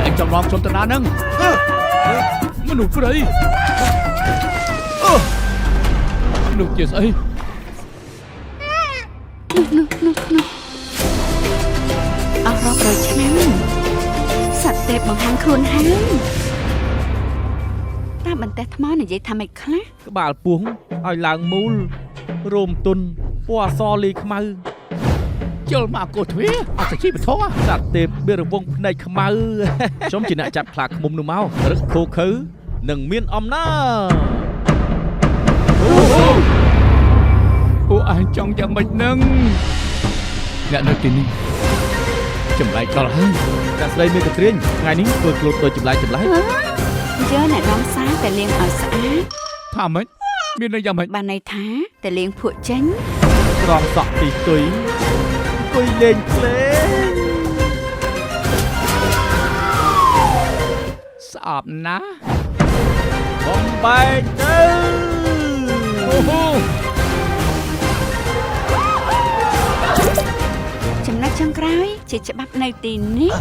anh trong lòng trong tận án nângมันหนุกเลยหนุกเยอะสิអស់រាប់រយឆ្នាំសត្វទេពបង្ហាញខ្លួនហើយតាមបន្ទះថ្មនិយាយថាម៉េចខ្លះក្បាលពោះឲ្យឡើងមូលរោមទុនពណ៌អសលីខ្មៅជលមកកោទ្វាអត់ជីបធោះសត្វទេពមានរង្វង់ភ្នែកខ្មៅខ្ញុំជាអ្នកចាប់ខ្លាឃ្មុំនោះមករឹសខូខើនិងមានអំណាចពួកអញចង់យ៉ាងម៉េចនឹងអ្នកនៅទីនេះចម្លែកដល់ហើយអ្នកស្រីមានកត្រៀងថ្ងៃនេះធ្វើខ្លួនដូចចម្លែកយកអ្នកដងសាតែលៀងឲ្យស្អាតថាម៉េចមានន័យយ៉ាងម៉េចបានន័យថាតែលៀងភក់ចេញត្រង់សក់ទីទុយអង្គុយលេងភ្លេងស្អប់ណាស់បំបែកទៅចំណុចចុងក្រោយជាច្បាប់នៅទីនេះ